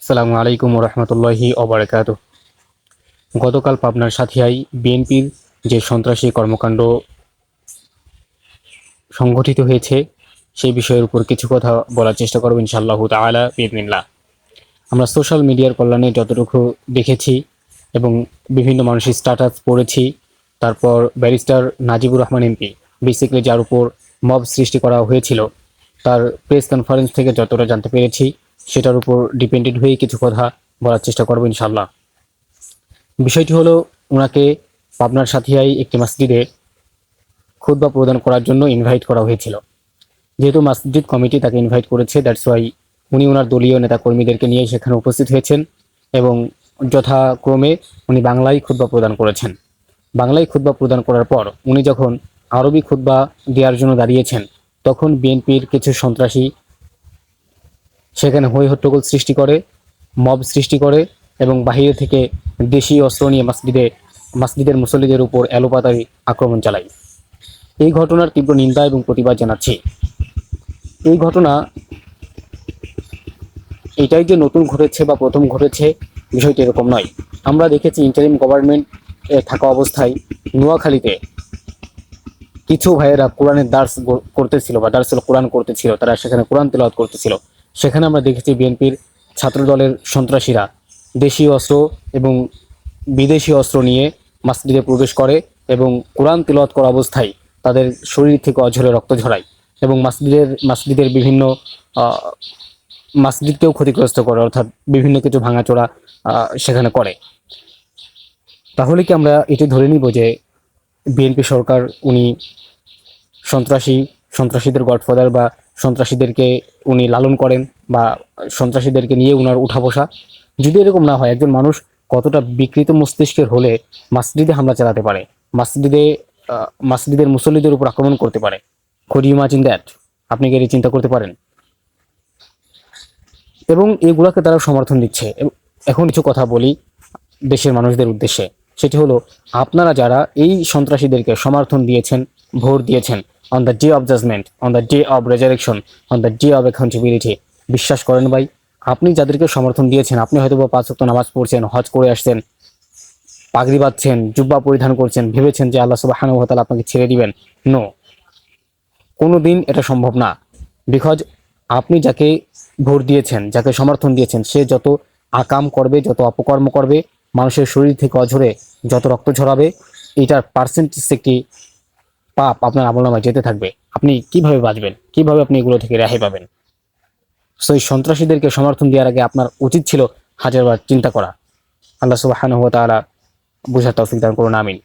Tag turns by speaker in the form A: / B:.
A: আসসালামু আলাইকুম রহমতুল্লাহি ওবারাকাতুহু। গতকাল পাবনার সাথিয়ায় বিএনপির যে সন্ত্রাসী কর্মকাণ্ড সংগঠিত হয়েছে সেই বিষয়ের উপর কিছু কথা বলার চেষ্টা করব ইনশাআল্লাহ তাআলা বিইذনিল্লাহ। আমরা সোশ্যাল মিডিয়ার কল্যাণে যতটুকু দেখেছি এবং বিভিন্ন মানুষের স্ট্যাটাস পড়েছি, তারপর barrister Najibur Rahman MP basically যার উপর মব সৃষ্টি করা হয়েছিল তার প্রেস কনফারেন্স থেকে যতটা জানতে পেরেছি সেটার উপর ডিপেন্ডেন্ট হয়ে কিছু কথা বলার চেষ্টা করব ইনশাআল্লাহ। বিষয়টি হলো, ওনাকে পাবনার সাথিয়ায় একটি মসজিদে খুতবা প্রদান করার জন্য ইনভাইট করা হয়েছিল। যেহেতু মসজিদ কমিটি তাকে ইনভাইট করেছে, দ্যাটস ওয়াই উনি ওনার দলীয় নেতা কর্মীদেরকে নিয়ে সেখানে উপস্থিত হয়েছেন এবং যথাক্রমে উনি বাংলায় খুতবা প্রদান করেছেন। বাংলায় খুতবা প্রদান করার পর উনি যখন আরবি খুতবা দেওয়ার জন্য দাঁড়িয়েছেন, তখন বিএনপির কিছু সন্ত্রাসী সেখানে হৈ হট্টগোল সৃষ্টি করে, মব সৃষ্টি করে এবং বাহিরে থেকে দেশীয় অস্ত্র নিয়ে মসজিদের মুসল্লিদের উপর এলোপাতাড়ি আক্রমণ চালায়। এই ঘটনার তীব্র নিন্দা এবং প্রতিবাদ জানাচ্ছি। এই ঘটনা এটাই যে নতুন ঘটেছে বা প্রথম ঘটেছে বিষয়টি এরকম নয়। আমরা দেখেছি ইন্টারিম গভর্নমেন্ট থাকা অবস্থায় নোয়াখালীতে কিছু ভাইয়েরা কোরআনের দার্স করতেছিল বা দার্সুল কোরআন করতেছিল, তারা সেখানে কোরআন তেলাওয়াত করতেছিল। সেখানে আমরা দেখেছি বিএনপির ছাত্র দলের সন্ত্রাসীরা দেশীয় অস্ত্র এবং বিদেশি অস্ত্র নিয়ে মসজিদে প্রবেশ করে এবং কোরআন তেলাওয়াত করা অবস্থায় তাদের শরীর থেকে অঝরে রক্ত ঝরায় এবং মসজিদের বিভিন্ন মসজিদকেও ক্ষতিগ্রস্ত করে, অর্থাৎ বিভিন্ন কিছু ভাঙাচোরা সেখানে করে। তাহলে কি আমরা এটি ধরে নিব যে বিএনপি সরকার উনি সন্ত্রাসীদের গডফাদার বা সন্ত্রাসীদেরকে উনি লালন করেন বা সন্ত্রাসীদেরকে নিয়ে উনার উঠা বসা? যদি এরকম না হয়, একজন মানুষ কতটা বিকৃত মস্তিষ্কের হলে মসজিদে হামলা চালাতে পারে, মসজিদের মুসল্লিদের উপর আক্রমণ করতে পারে? Could you imagine that? আপনি কি এটি চিন্তা করতে পারেন? এবং এগুলাকে তারা সমর্থন দিচ্ছে। এখন কিছু কথা বলি দেশের মানুষদের উদ্দেশ্যে, সেটি হলো, আপনারা যারা এই সন্ত্রাসীদেরকে সমর্থন দিয়েছেন, ভোট দিয়েছেন, on the day of judgement, on the day of resurrection, on the day of accountability, বিশ্বাস করেন ভাই, আপনি যাদেরকে সমর্থন দিয়েছেন, আপনি হয়তো বা 5 ওয়াক্ত নামাজ পড়ছেন, হজ করে আসছেন, পাগড়ি বাঁধছেন, জুব্বা পরিধান করছেন, ভেবেছেন যে আল্লাহ সুবহানাহু ওয়া তাআলা আপনাকে ছেড়ে দিবেন। নো, কোনোদিন এটা সম্ভব না। বিকজ আপনি যাকে ভোট দিয়েছেন, যাকে সমর্থন দিয়েছেন, সে যত আকাম করবে, যত অপকর্ম করবে, মানুষের শরীর থেকে অঝরে যত রক্ত ঝরাবে, এটার পার্সেন্টেজ একটি পাপ আপনার আমলনামায় যেতে থাকবে। আপনি কিভাবে বাঁচবেন? কিভাবে আপনি এগুলো থেকে রেহাই পাবেন? সো এই সন্ত্রাসীদেরকে সমর্থন দেওয়ার আগে আপনার উচিত ছিল হাজারবার চিন্তা করা। আল্লাহ সুবহানাহু ওয়া তাআলা বুঝার তৌফিক দান করুন, আমিন।